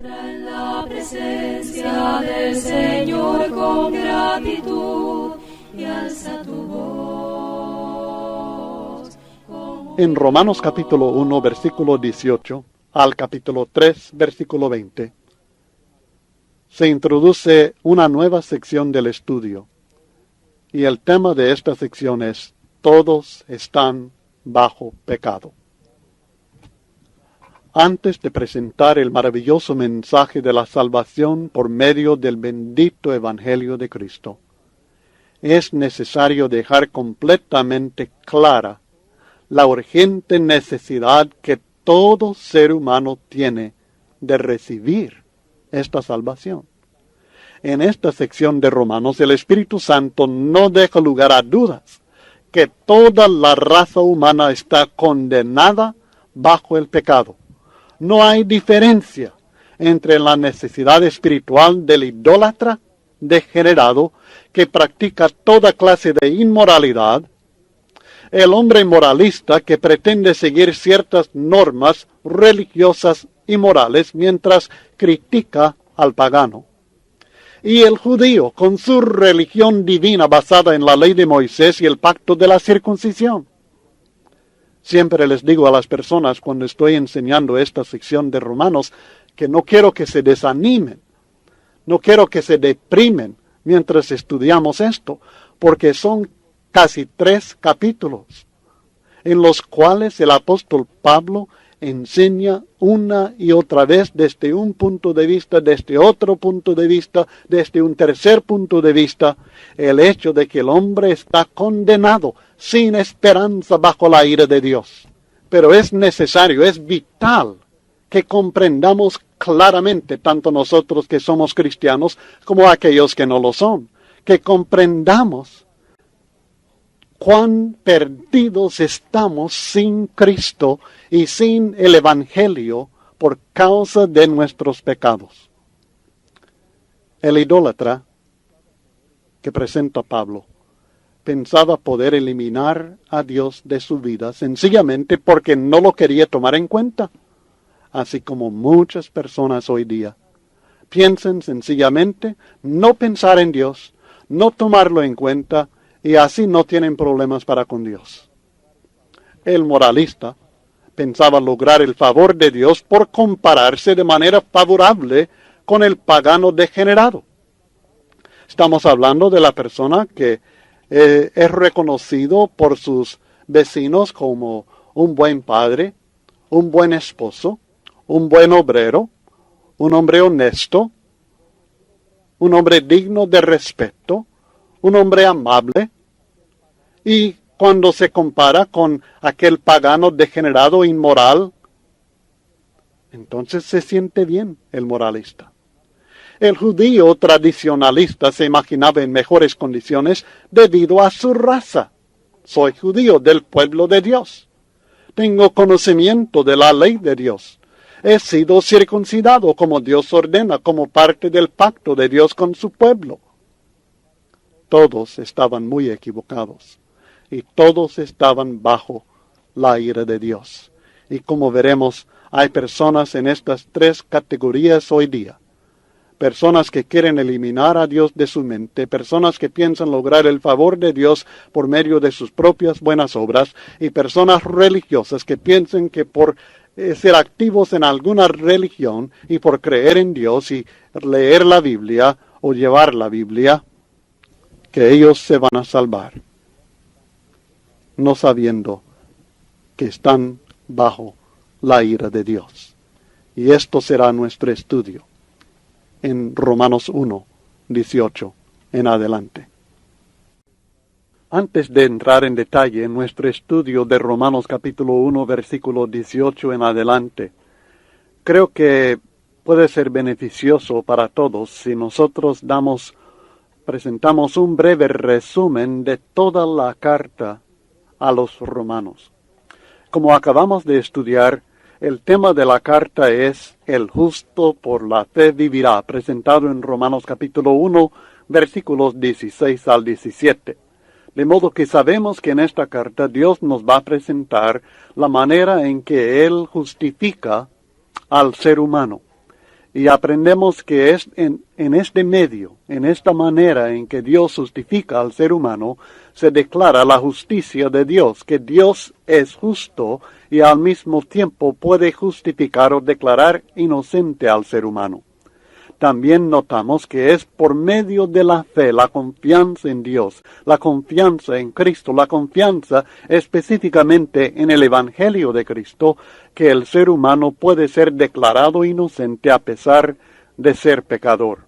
En la presencia del Señor con gratitud y alza tu voz. En Romanos capítulo 1, versículo 18, al capítulo 3, versículo 20, se introduce una nueva sección del estudio. Y el tema de esta sección es: todos están bajo pecado. Antes de presentar el maravilloso mensaje de la salvación por medio del bendito Evangelio de Cristo, es necesario dejar completamente clara la urgente necesidad que todo ser humano tiene de recibir esta salvación. En esta sección de Romanos, el Espíritu Santo no deja lugar a dudas que toda la raza humana está condenada bajo el pecado. No hay diferencia entre la necesidad espiritual del idólatra degenerado que practica toda clase de inmoralidad, el hombre moralista que pretende seguir ciertas normas religiosas y morales mientras critica al pagano, y el judío con su religión divina basada en la ley de Moisés y el pacto de la circuncisión. Siempre les digo a las personas cuando estoy enseñando esta sección de Romanos que no quiero que se desanimen, no quiero que se deprimen mientras estudiamos esto, porque son casi 3 capítulos en los cuales el apóstol Pablo enseña una y otra vez desde un punto de vista, desde otro punto de vista, desde un tercer punto de vista, el hecho de que el hombre está condenado sin esperanza bajo la ira de Dios. Pero es necesario, es vital que comprendamos claramente, tanto nosotros que somos cristianos como aquellos que no lo son, que comprendamos cuán perdidos estamos sin Cristo y sin el Evangelio por causa de nuestros pecados. El idólatra que presenta Pablo pensaba poder eliminar a Dios de su vida sencillamente porque no lo quería tomar en cuenta, así como muchas personas hoy día piensan sencillamente no pensar en Dios, no tomarlo en cuenta, y así no tienen problemas para con Dios. El moralista pensaba lograr el favor de Dios por compararse de manera favorable con el pagano degenerado. Estamos hablando de la persona que es reconocido por sus vecinos como un buen padre, un buen esposo, un buen obrero, un hombre honesto, un hombre digno de respeto, un hombre amable. Y cuando se compara con aquel pagano degenerado e inmoral, entonces se siente bien el moralista. El judío tradicionalista se imaginaba en mejores condiciones debido a su raza. Soy judío del pueblo de Dios. Tengo conocimiento de la ley de Dios. He sido circuncidado como Dios ordena, como parte del pacto de Dios con su pueblo. Todos estaban muy equivocados. Y todos estaban bajo la ira de Dios. Y como veremos, hay personas en estas 3 categorías hoy día. Personas que quieren eliminar a Dios de su mente, personas que piensan lograr el favor de Dios por medio de sus propias buenas obras, y personas religiosas que piensan que por ser activos en alguna religión y por creer en Dios y leer la Biblia o llevar la Biblia, que ellos se van a salvar, no sabiendo que están bajo la ira de Dios. Y esto será nuestro estudio en Romanos 1, 18 en adelante. Antes de entrar en detalle en nuestro estudio de Romanos capítulo 1, versículo 18 en adelante, creo que puede ser beneficioso para todos si nosotros presentamos un breve resumen de toda la carta a los romanos. Como acabamos de estudiar, el tema de la carta es el justo por la fe vivirá, presentado en Romanos capítulo 1, versículos 16 al 17. De modo que sabemos que en esta carta Dios nos va a presentar la manera en que Él justifica al ser humano. Y aprendemos que es en este medio, en esta manera en que Dios justifica al ser humano, se declara la justicia de Dios, que Dios es justo y al mismo tiempo puede justificar o declarar inocente al ser humano. También notamos que es por medio de la fe, la confianza en Dios, la confianza en Cristo, la confianza específicamente en el Evangelio de Cristo, que el ser humano puede ser declarado inocente a pesar de ser pecador.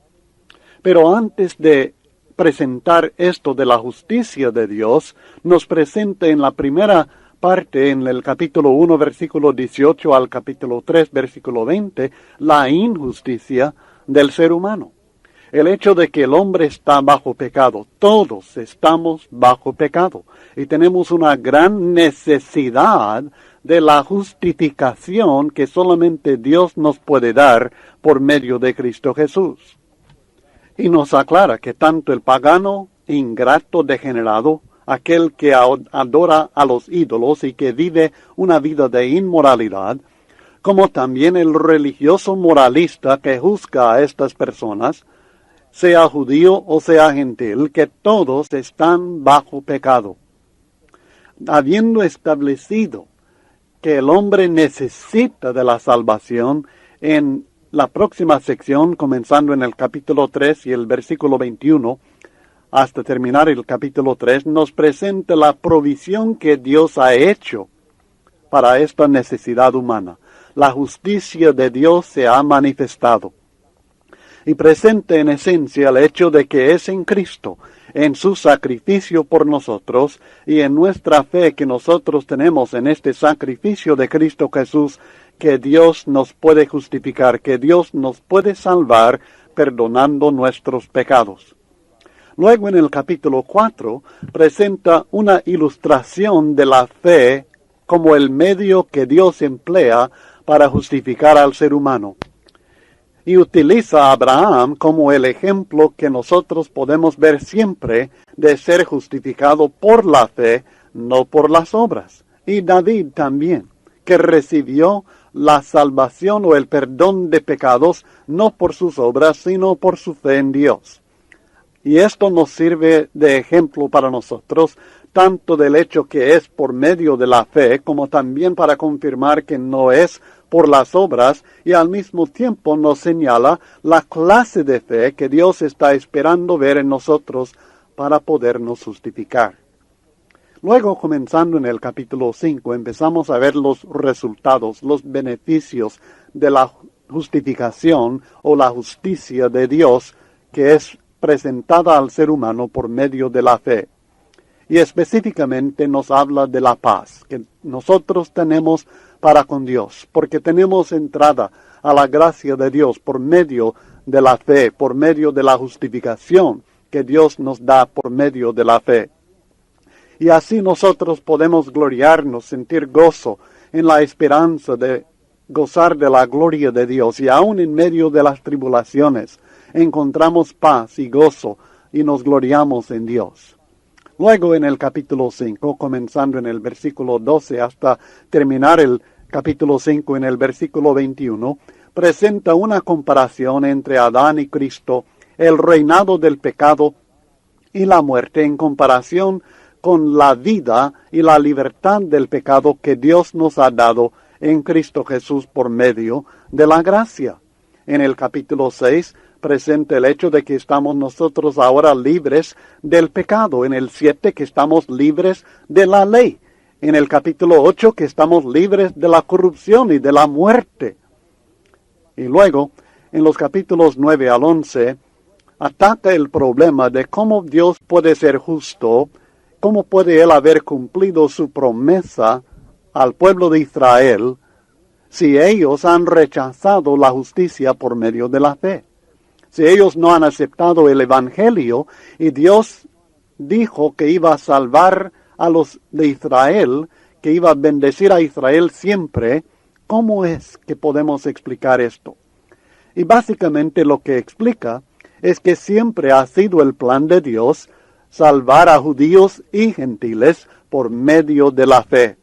Pero antes de presentar esto de la justicia de Dios, nos presenta en la primera parte, en el capítulo 1, versículo 18 al capítulo 3, versículo 20, la injusticia del ser humano. El hecho de que el hombre está bajo pecado. Todos estamos bajo pecado. Y tenemos una gran necesidad de la justificación que solamente Dios nos puede dar por medio de Cristo Jesús. Y nos aclara que tanto el pagano, ingrato, degenerado, aquel que adora a los ídolos y que vive una vida de inmoralidad, como también el religioso moralista que juzga a estas personas, sea judío o sea gentil, que todos están bajo pecado. Habiendo establecido que el hombre necesita de la salvación, en la próxima sección, comenzando en el capítulo 3 y el versículo 21, hasta terminar el capítulo 3, nos presenta la provisión que Dios ha hecho para esta necesidad humana. La justicia de Dios se ha manifestado y presenta en esencia el hecho de que es en Cristo, en su sacrificio por nosotros y en nuestra fe que nosotros tenemos en este sacrificio de Cristo Jesús, que Dios nos puede justificar, que Dios nos puede salvar perdonando nuestros pecados. Luego en el capítulo 4 presenta una ilustración de la fe como el medio que Dios emplea para justificar al ser humano. Y utiliza a Abraham como el ejemplo que nosotros podemos ver siempre de ser justificado por la fe, no por las obras. Y David también, que recibió la salvación o el perdón de pecados no por sus obras, sino por su fe en Dios. Y esto nos sirve de ejemplo para nosotros, tanto del hecho que es por medio de la fe, como también para confirmar que no es por las obras, y al mismo tiempo nos señala la clase de fe que Dios está esperando ver en nosotros para podernos justificar. Luego, comenzando en el capítulo 5, empezamos a ver los resultados, los beneficios de la justificación o la justicia de Dios que es presentada al ser humano por medio de la fe. Y específicamente nos habla de la paz que nosotros tenemos para con Dios, porque tenemos entrada a la gracia de Dios por medio de la fe, por medio de la justificación que Dios nos da por medio de la fe. Y así nosotros podemos gloriarnos, sentir gozo en la esperanza de gozar de la gloria de Dios. Y aún en medio de las tribulaciones encontramos paz y gozo y nos gloriamos en Dios. Luego en el capítulo 5, comenzando en el versículo 12 hasta terminar el capítulo 5 en el versículo 21, presenta una comparación entre Adán y Cristo, el reinado del pecado y la muerte en comparación con la vida y la libertad del pecado que Dios nos ha dado en Cristo Jesús por medio de la gracia. En el capítulo 6 presenta el hecho de que estamos nosotros ahora libres del pecado. En el 7 que estamos libres de la ley. En el capítulo 8 que estamos libres de la corrupción y de la muerte. Y luego, en los capítulos 9 al 11, ataca el problema de cómo Dios puede ser justo, cómo puede Él haber cumplido su promesa al pueblo de Israel si ellos han rechazado la justicia por medio de la fe. Si ellos no han aceptado el Evangelio y Dios dijo que iba a salvar a los de Israel, que iba a bendecir a Israel siempre, ¿cómo es que podemos explicar esto? Y básicamente lo que explica es que siempre ha sido el plan de Dios salvar a judíos y gentiles por medio de la fe.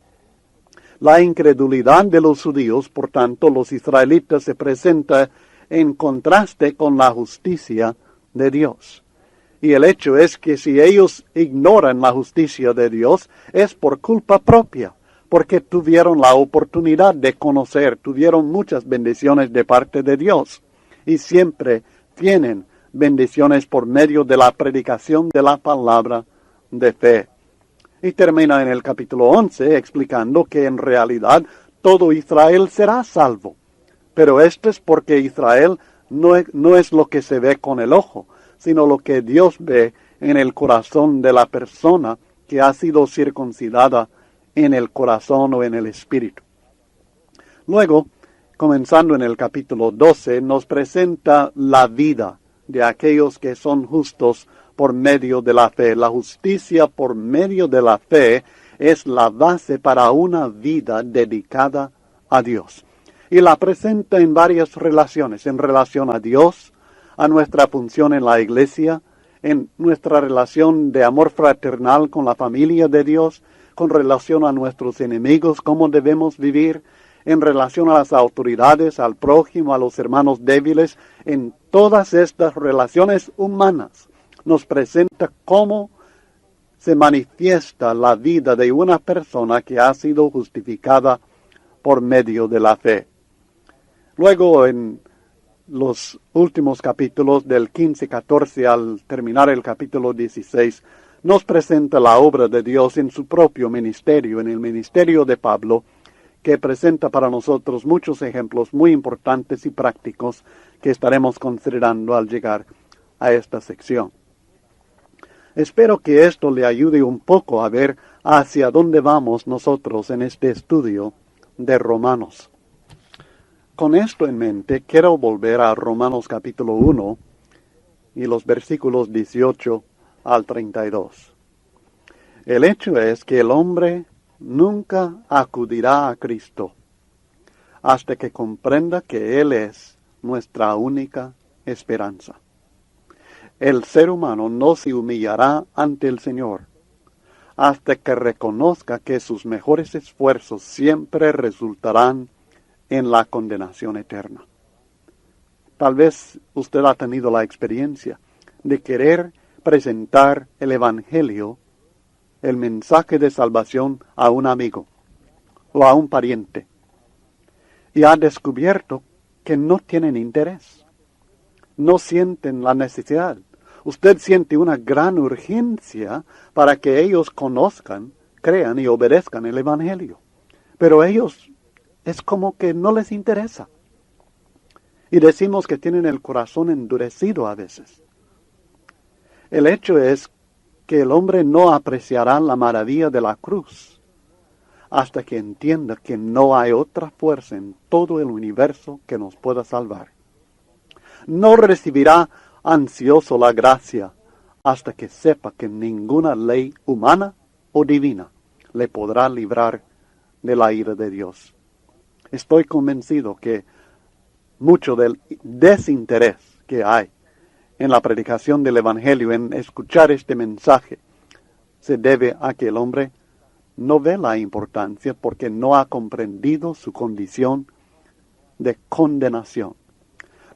La incredulidad de los judíos, por tanto, los israelitas se presenta en contraste con la justicia de Dios. Y el hecho es que si ellos ignoran la justicia de Dios, es por culpa propia, porque tuvieron la oportunidad de conocer, tuvieron muchas bendiciones de parte de Dios, y siempre tienen bendiciones por medio de la predicación de la palabra de fe. Y termina en el capítulo 11 explicando que en realidad todo Israel será salvo. Pero esto es porque Israel no es lo que se ve con el ojo, sino lo que Dios ve en el corazón de la persona que ha sido circuncidada en el corazón o en el espíritu. Luego, comenzando en el capítulo 12, nos presenta la vida de aquellos que son justos por medio de la fe. La justicia por medio de la fe es la base para una vida dedicada a Dios. Y la presenta en varias relaciones, en relación a Dios, a nuestra función en la iglesia, en nuestra relación de amor fraternal con la familia de Dios, con relación a nuestros enemigos, cómo debemos vivir, en relación a las autoridades, al prójimo, a los hermanos débiles, en todas estas relaciones humanas, nos presenta cómo se manifiesta la vida de una persona que ha sido justificada por medio de la fe. Luego, en los últimos capítulos del 15-14 al terminar el capítulo 16, nos presenta la obra de Dios en su propio ministerio, en el ministerio de Pablo, que presenta para nosotros muchos ejemplos muy importantes y prácticos que estaremos considerando al llegar a esta sección. Espero que esto le ayude un poco a ver hacia dónde vamos nosotros en este estudio de Romanos. Con esto en mente, quiero volver a Romanos capítulo 1 y los versículos 18 al 32. El hecho es que el hombre nunca acudirá a Cristo hasta que comprenda que Él es nuestra única esperanza. El ser humano no se humillará ante el Señor hasta que reconozca que sus mejores esfuerzos siempre resultarán en la condenación eterna. Tal vez usted ha tenido la experiencia de querer presentar el Evangelio, el mensaje de salvación a un amigo o a un pariente, y ha descubierto que no tienen interés, no sienten la necesidad. Usted siente una gran urgencia para que ellos conozcan, crean y obedezcan el Evangelio, pero ellos es como que no les interesa. Y decimos que tienen el corazón endurecido a veces. El hecho es que el hombre no apreciará la maravilla de la cruz hasta que entienda que no hay otra fuerza en todo el universo que nos pueda salvar. No recibirá ansioso la gracia hasta que sepa que ninguna ley humana o divina le podrá librar de la ira de Dios. Estoy convencido que mucho del desinterés que hay en la predicación del Evangelio, en escuchar este mensaje, se debe a que el hombre no ve la importancia porque no ha comprendido su condición de condenación.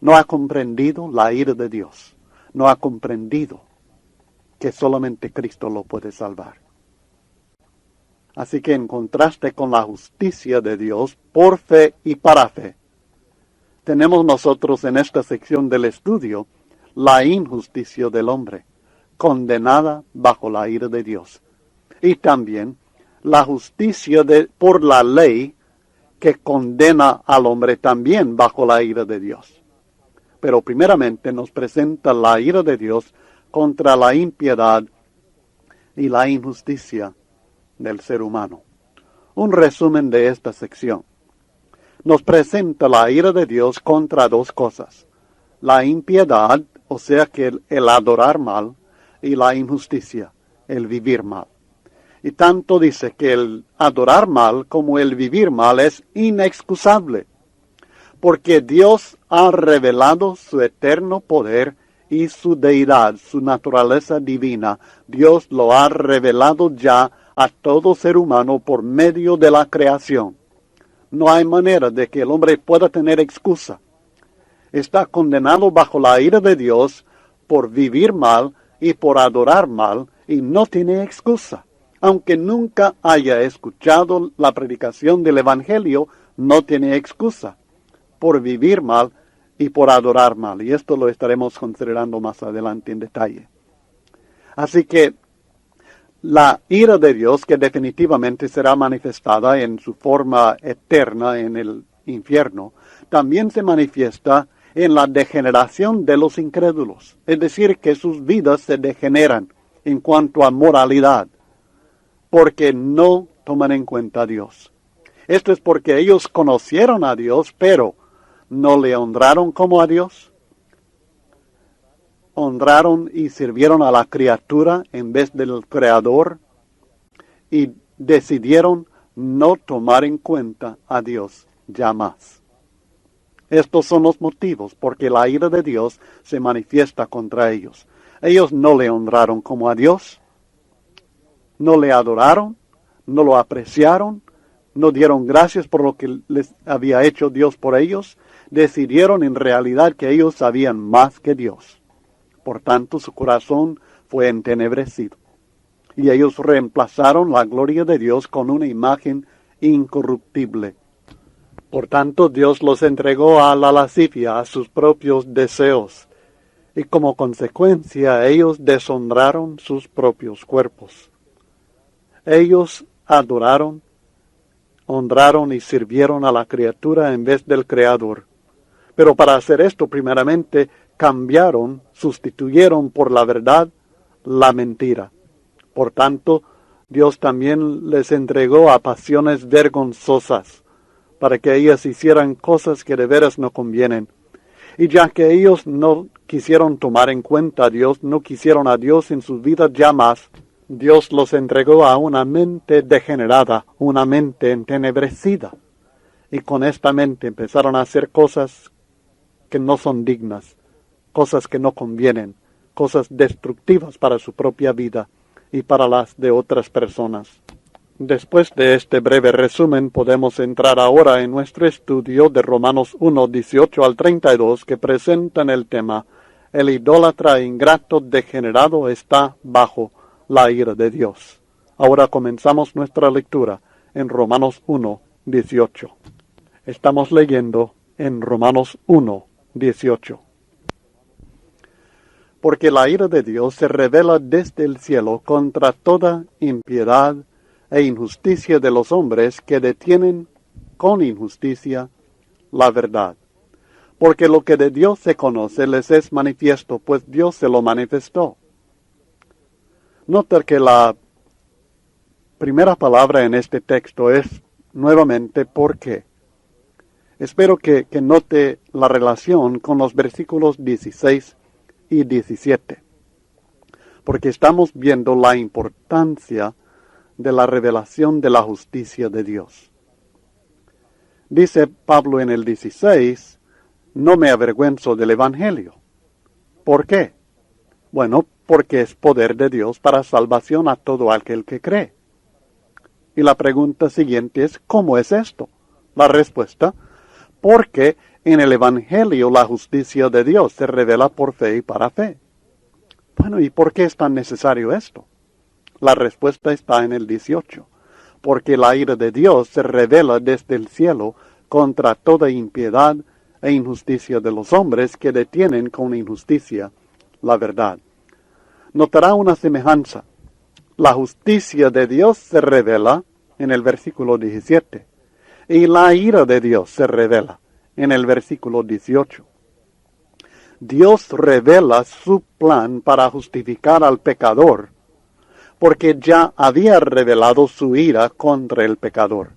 No ha comprendido la ira de Dios. No ha comprendido que solamente Cristo lo puede salvar. Así que en contraste con la justicia de Dios, por fe y para fe, tenemos nosotros en esta sección del estudio la injusticia del hombre, condenada bajo la ira de Dios. Y también la justicia por la ley que condena al hombre también bajo la ira de Dios. Pero primeramente nos presenta la ira de Dios contra la impiedad y la injusticia del ser humano. Un resumen de esta sección. Nos presenta la ira de Dios contra dos cosas: la impiedad, o sea que el adorar mal, y la injusticia, el vivir mal. Y tanto dice que el adorar mal como el vivir mal es inexcusable, porque Dios ha revelado su eterno poder y su deidad, su naturaleza divina. Dios lo ha revelado ya a todo ser humano por medio de la creación. No hay manera de que el hombre pueda tener excusa. está condenado bajo la ira de Dios por vivir mal y por adorar mal, y no tiene excusa. Aunque nunca haya escuchado la predicación del Evangelio, no tiene excusa por vivir mal y por adorar mal. Y esto lo estaremos considerando más adelante en detalle. Así que la ira de Dios, que definitivamente será manifestada en su forma eterna en el infierno, también se manifiesta en la degeneración de los incrédulos. Es decir, que sus vidas se degeneran en cuanto a moralidad, porque no toman en cuenta a Dios. Esto es porque ellos conocieron a Dios, pero no le honraron como a Dios. Honraron y sirvieron a la criatura en vez del Creador, y decidieron no tomar en cuenta a Dios ya más. Estos son los motivos porque la ira de Dios se manifiesta contra ellos. Ellos no le honraron como a Dios, no le adoraron, no lo apreciaron, no dieron gracias por lo que les había hecho Dios por ellos. Decidieron en realidad que ellos sabían más que Dios. Por tanto, su corazón fue entenebrecido. Y ellos reemplazaron la gloria de Dios con una imagen incorruptible. Por tanto, Dios los entregó a la lascivia, a sus propios deseos. Y como consecuencia, ellos deshonraron sus propios cuerpos. Ellos adoraron, honraron y sirvieron a la criatura en vez del Creador. Pero para hacer esto, primeramente, cambiaron, sustituyeron por la verdad la mentira. Por tanto, Dios también les entregó a pasiones vergonzosas, para que ellas hicieran cosas que de veras no convienen. Y ya que ellos no quisieron tomar en cuenta a Dios, no quisieron a Dios en sus vidas ya más, Dios los entregó a una mente degenerada, una mente entenebrecida. Y con esta mente empezaron a hacer cosas que no son dignas, cosas que no convienen, cosas destructivas para su propia vida y para las de otras personas. Después de este breve resumen, podemos entrar ahora en nuestro estudio de Romanos 1, 18 al 32, que presentan el tema: el idólatra ingrato degenerado está bajo la ira de Dios. Ahora comenzamos nuestra lectura en Romanos 1, 18. Estamos leyendo en Romanos 1, 18. Porque la ira de Dios se revela desde el cielo contra toda impiedad e injusticia de los hombres que detienen con injusticia la verdad. Porque lo que de Dios se conoce les es manifiesto, pues Dios se lo manifestó. Nota que la primera palabra en este texto es nuevamente ¿por qué? Espero que note la relación con los versículos 16 y 17, porque estamos viendo la importancia de la revelación de la justicia de Dios. Dice Pablo en el 16, no me avergüenzo del Evangelio. ¿Por qué? Bueno, porque es poder de Dios para salvación a todo aquel que cree. Y la pregunta siguiente es, ¿cómo es esto? La respuesta, porque en el Evangelio la justicia de Dios se revela por fe y para fe. Bueno, ¿y por qué es tan necesario esto? La respuesta está en el 18. Porque la ira de Dios se revela desde el cielo contra toda impiedad e injusticia de los hombres que detienen con injusticia la verdad. Notará una semejanza. La justicia de Dios se revela en el versículo 17. Y la ira de Dios se revela en el versículo 18. Dios revela su plan para justificar al pecador, porque ya había revelado su ira contra el pecador.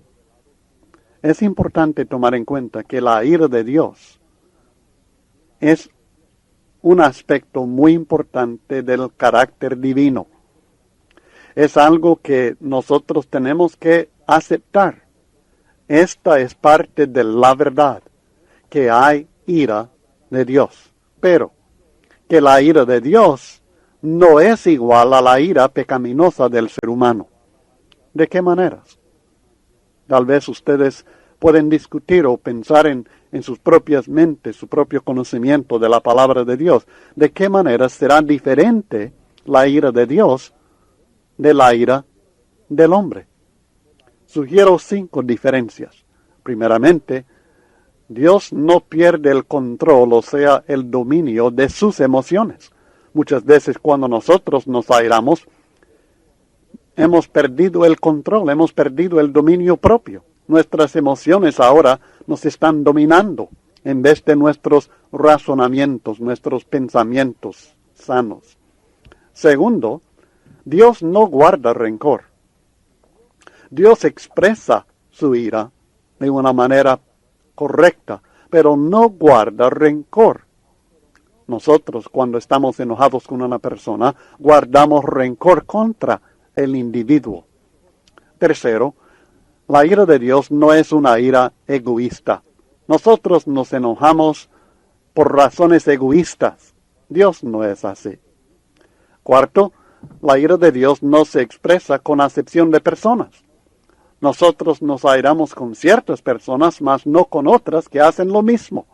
Es importante tomar en cuenta que la ira de Dios es un aspecto muy importante del carácter divino. Es algo que nosotros tenemos que aceptar. Esta es parte de la verdad, que hay ira de Dios, pero que la ira de Dios no es igual a la ira pecaminosa del ser humano. ¿De qué maneras? Tal vez ustedes pueden discutir o pensar en en sus propias mentes, su propio conocimiento de la palabra de Dios. ¿De qué manera será diferente la ira de Dios de la ira del hombre? Sugiero 5 diferencias. Primeramente, Dios no pierde el control, o sea, el dominio de sus emociones. Muchas veces cuando nosotros nos airamos, hemos perdido el control, hemos perdido el dominio propio. Nuestras emociones ahora nos están dominando en vez de nuestros razonamientos, nuestros pensamientos sanos. Segundo, Dios no guarda rencor. Dios expresa su ira de una manera correcta, pero no guarda rencor. Nosotros, cuando estamos enojados con una persona, guardamos rencor contra el individuo. Tercero, la ira de Dios no es una ira egoísta. Nosotros nos enojamos por razones egoístas. Dios no es así. Cuarto, la ira de Dios no se expresa con acepción de personas. Nosotros nos airamos con ciertas personas, mas no con otras que hacen lo mismo.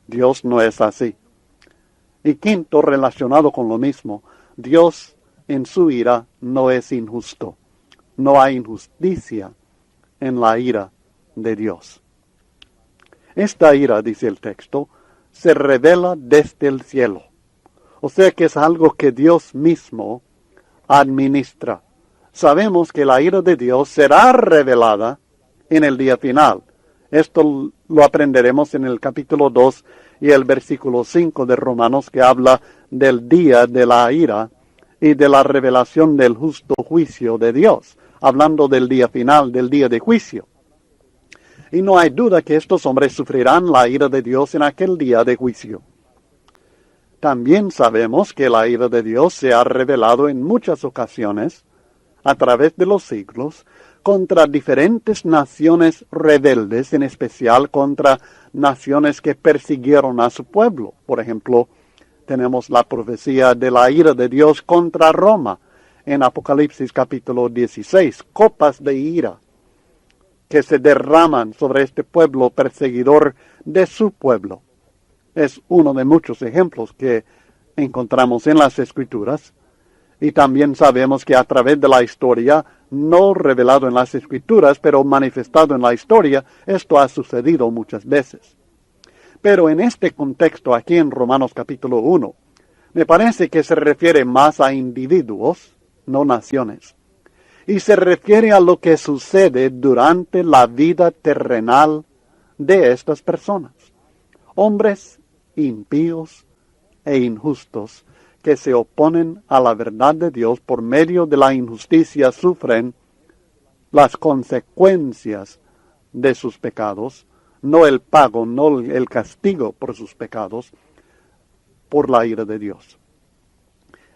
Dios no es así. Y quinto, relacionado con lo mismo, Dios en su ira no es injusto. No hay injusticia en la ira de Dios. Esta ira, dice el texto, se revela desde el cielo. O sea que es algo que Dios mismo administra. Sabemos que la ira de Dios será revelada en el día final. Esto lo aprenderemos en el capítulo 2 y el versículo 5 de Romanos, que habla del día de la ira y de la revelación del justo juicio de Dios, hablando del día final, del día de juicio. Y no hay duda que estos hombres sufrirán la ira de Dios en aquel día de juicio. También sabemos que la ira de Dios se ha revelado en muchas ocasiones, a través de los siglos, contra diferentes naciones rebeldes, en especial contra naciones que persiguieron a su pueblo. Por ejemplo, tenemos la profecía de la ira de Dios contra Roma, en Apocalipsis capítulo 16, copas de ira que se derraman sobre este pueblo perseguidor de su pueblo. Es uno de muchos ejemplos que encontramos en las Escrituras. Y también sabemos que a través de la historia, no revelado en las Escrituras, pero manifestado en la historia, esto ha sucedido muchas veces. Pero en este contexto, aquí en Romanos capítulo 1, me parece que se refiere más a individuos, no naciones. Y se refiere a lo que sucede durante la vida terrenal de estas personas. Hombres impíos e injustos, que se oponen a la verdad de Dios por medio de la injusticia, sufren las consecuencias de sus pecados, no el pago, no el castigo por sus pecados, por la ira de Dios.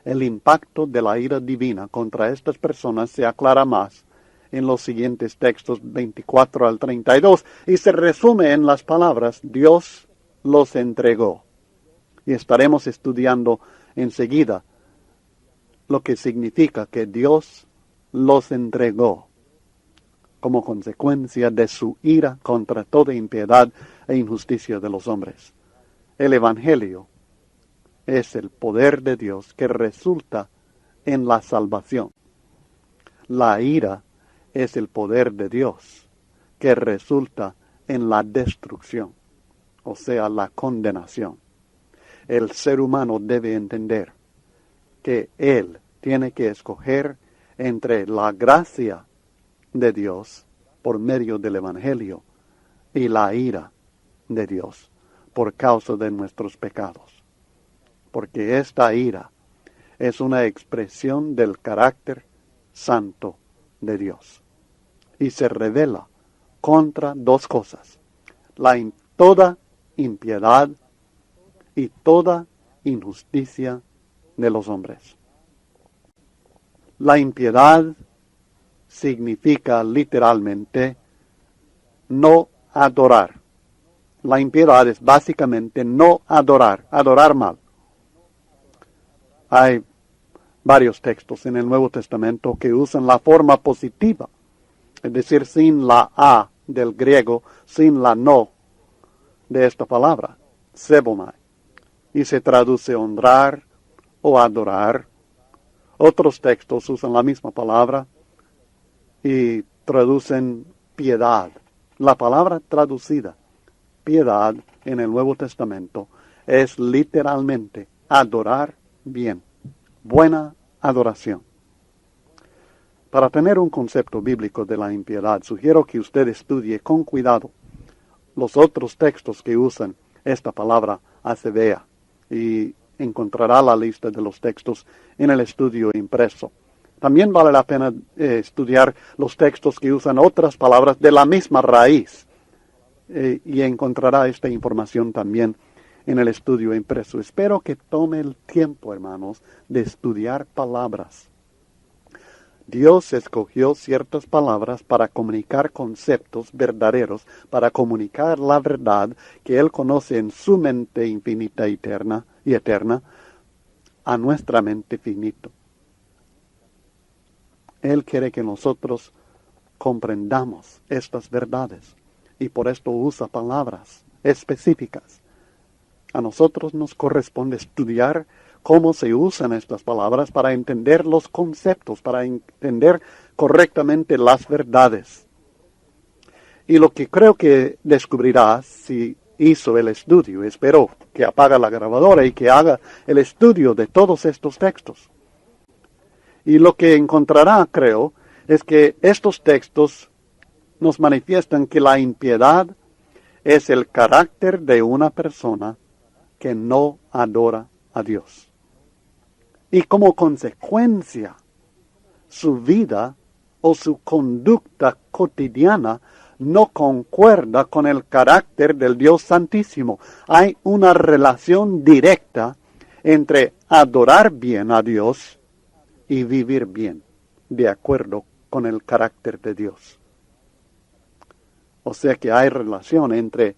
El impacto de la ira divina contra estas personas se aclara más en los siguientes textos 24 al 32 y se resume en las palabras: Dios los entregó. Y estaremos estudiando enseguida lo que significa que Dios los entregó como consecuencia de su ira contra toda impiedad e injusticia de los hombres. El Evangelio es el poder de Dios que resulta en la salvación. La ira es el poder de Dios que resulta en la destrucción, o sea, la condenación. El ser humano debe entender que él tiene que escoger entre la gracia de Dios por medio del Evangelio y la ira de Dios por causa de nuestros pecados. Porque esta ira es una expresión del carácter santo de Dios y se revela contra dos cosas: toda impiedad y toda injusticia de los hombres. La impiedad significa literalmente no adorar. La impiedad es básicamente no adorar, adorar mal. Hay varios textos en el Nuevo Testamento que usan la forma positiva, es decir, sin la a del griego, sin la no, de esta palabra, sebomai, y se traduce honrar o adorar. Otros textos usan la misma palabra y traducen piedad. La palabra traducida, piedad, en el Nuevo Testamento, es literalmente adorar bien, buena adoración. Para tener un concepto bíblico de la impiedad, sugiero que usted estudie con cuidado los otros textos que usan esta palabra asevea y encontrará la lista de los textos en el estudio impreso. También vale la pena estudiar los textos que usan otras palabras de la misma raíz y encontrará esta información también en el estudio impreso. Espero que tome el tiempo, hermanos, de estudiar palabras. Dios escogió ciertas palabras para comunicar conceptos verdaderos, para comunicar la verdad que Él conoce en su mente infinita y eterna, a nuestra mente finita. Él quiere que nosotros comprendamos estas verdades y por esto usa palabras específicas. A nosotros nos corresponde estudiar cómo se usan estas palabras para entender los conceptos, para entender correctamente las verdades. Y lo que creo que descubrirá si hizo el estudio, espero que apague la grabadora y que haga el estudio de todos estos textos. Y lo que encontrará, creo, es que estos textos nos manifiestan que la impiedad es el carácter de una persona que no adora a Dios. Y como consecuencia, su vida o su conducta cotidiana no concuerda con el carácter del Dios Santísimo. Hay una relación directa entre adorar bien a Dios y vivir bien, de acuerdo con el carácter de Dios. O sea que hay relación entre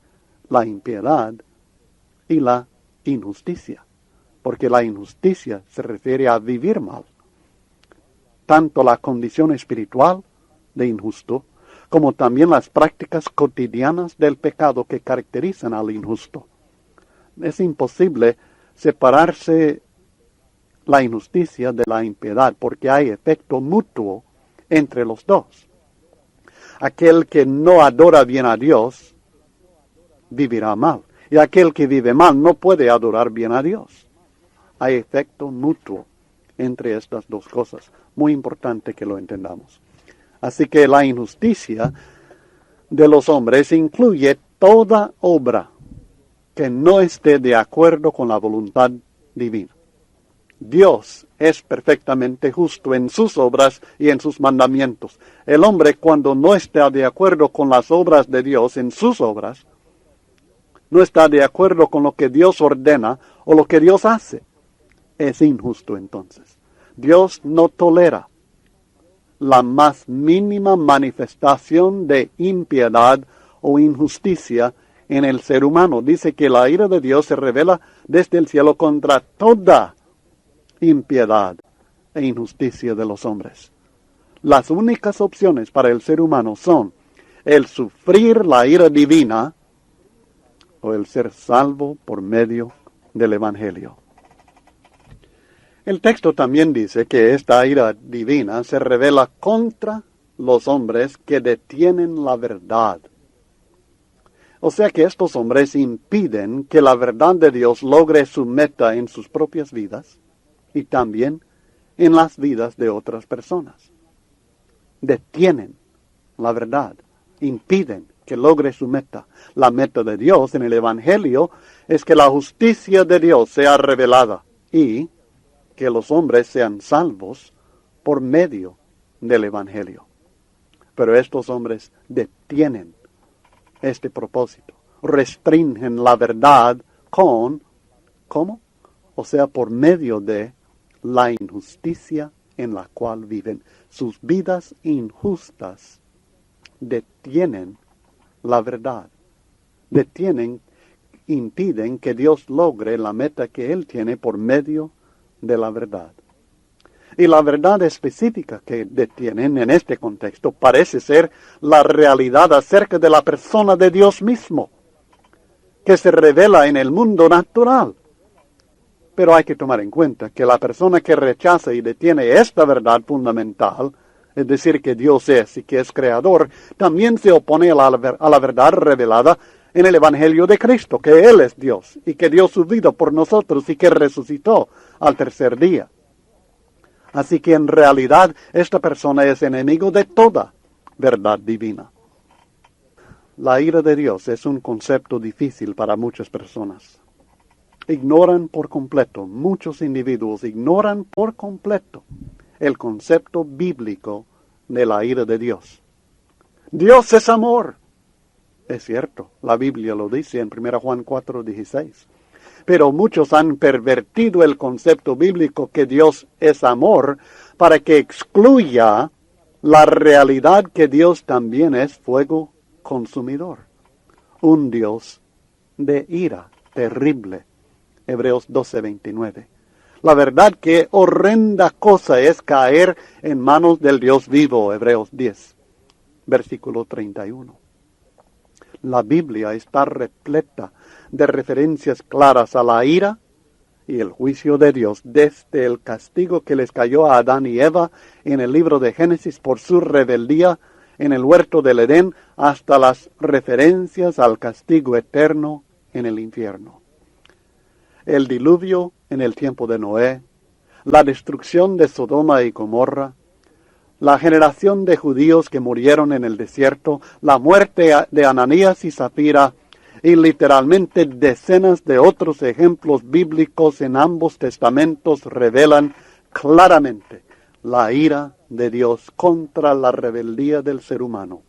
la impiedad y la injusticia, porque la injusticia se refiere a vivir mal. Tanto la condición espiritual de injusto, como también las prácticas cotidianas del pecado que caracterizan al injusto. Es imposible separarse la injusticia de la impiedad, porque hay efecto mutuo entre los dos. Aquel que no adora bien a Dios, vivirá mal. Y aquel que vive mal no puede adorar bien a Dios. Hay efecto mutuo entre estas dos cosas. Muy importante que lo entendamos. Así que la injusticia de los hombres incluye toda obra que no esté de acuerdo con la voluntad divina. Dios es perfectamente justo en sus obras y en sus mandamientos. El hombre, cuando no está de acuerdo con las obras de Dios en sus obras, no está de acuerdo con lo que Dios ordena o lo que Dios hace, es injusto entonces. Dios no tolera la más mínima manifestación de impiedad o injusticia en el ser humano. Dice que la ira de Dios se revela desde el cielo contra toda impiedad e injusticia de los hombres. Las únicas opciones para el ser humano son el sufrir la ira divina o el ser salvo por medio del Evangelio. El texto también dice que esta ira divina se revela contra los hombres que detienen la verdad. O sea que estos hombres impiden que la verdad de Dios logre su meta en sus propias vidas y también en las vidas de otras personas. Detienen la verdad, impiden que logre su meta. La meta de Dios en el Evangelio es que la justicia de Dios sea revelada y que los hombres sean salvos por medio del Evangelio. Pero estos hombres detienen este propósito, restringen la verdad con, ¿cómo? O sea, por medio de la injusticia en la cual viven. Sus vidas injustas detienen la verdad, impiden que Dios logre la meta que Él tiene por medio de la verdad. Y la verdad específica que detienen en este contexto parece ser la realidad acerca de la persona de Dios mismo. que se revela en el mundo natural. Pero hay que tomar en cuenta que la persona que rechaza y detiene esta verdad fundamental, es decir, que Dios es y que es creador, también se opone a la verdad revelada en el Evangelio de Cristo, que Él es Dios y que dio su vida por nosotros y que resucitó al tercer día. Así que en realidad esta persona es enemigo de toda verdad divina. La ira de Dios es un concepto difícil para muchas personas. Ignoran por completo, muchos individuos ignoran por completo el concepto bíblico de la ira de Dios. Dios es amor. Es cierto, la Biblia lo dice en 1 Juan 4:16. Pero muchos han pervertido el concepto bíblico que Dios es amor para que excluya la realidad que Dios también es fuego consumidor. Un Dios de ira terrible. Hebreos 12:29. La verdad que horrenda cosa es caer en manos del Dios vivo. Hebreos 10, versículo 31. La Biblia está repleta de referencias claras a la ira y el juicio de Dios, desde el castigo que les cayó a Adán y Eva en el libro de Génesis por su rebeldía en el huerto del Edén, hasta las referencias al castigo eterno en el infierno. El diluvio en el tiempo de Noé, la destrucción de Sodoma y Gomorra, la generación de judíos que murieron en el desierto, la muerte de Ananías y Zafira, y literalmente decenas de otros ejemplos bíblicos en ambos testamentos revelan claramente la ira de Dios contra la rebeldía del ser humano.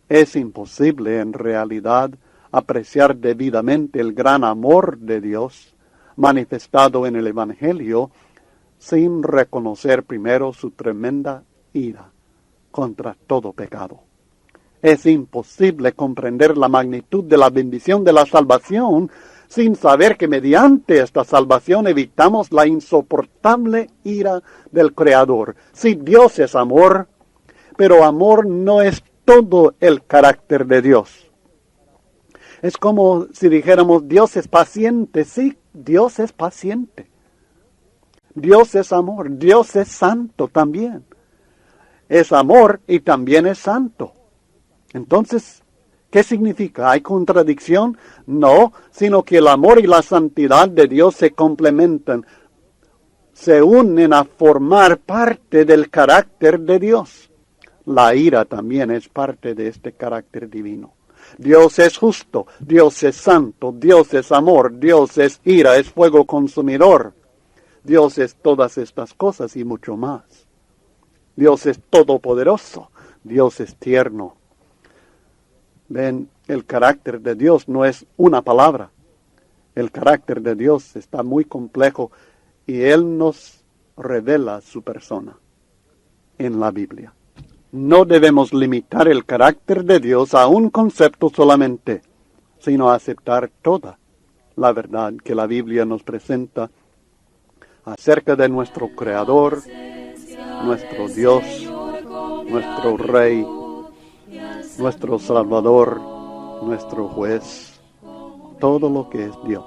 Es imposible en realidad apreciar debidamente el gran amor de Dios manifestado en el Evangelio sin reconocer primero su tremenda ira contra todo pecado. Es imposible comprender la magnitud de la bendición de la salvación sin saber que mediante esta salvación evitamos la insoportable ira del Creador. Sí, Dios es amor, pero amor no es todo el carácter de Dios. Es como si dijéramos, Dios es paciente. Sí, Dios es paciente. Dios es amor, Dios es santo también. Es amor y también es santo. Entonces, ¿qué significa? ¿Hay contradicción? No, sino que el amor y la santidad de Dios se complementan, se unen a formar parte del carácter de Dios. La ira también es parte de este carácter divino. Dios es justo, Dios es santo, Dios es amor, Dios es ira, es fuego consumidor. Dios es todas estas cosas y mucho más. Dios es todopoderoso, Dios es tierno. Ven, el carácter de Dios no es una palabra. El carácter de Dios está muy complejo y Él nos revela su persona en la Biblia. No debemos limitar el carácter de Dios a un concepto solamente, sino a aceptar toda la verdad que la Biblia nos presenta acerca de nuestro Creador, nuestro Dios, nuestro Rey, nuestro Salvador, nuestro Juez, todo lo que es Dios.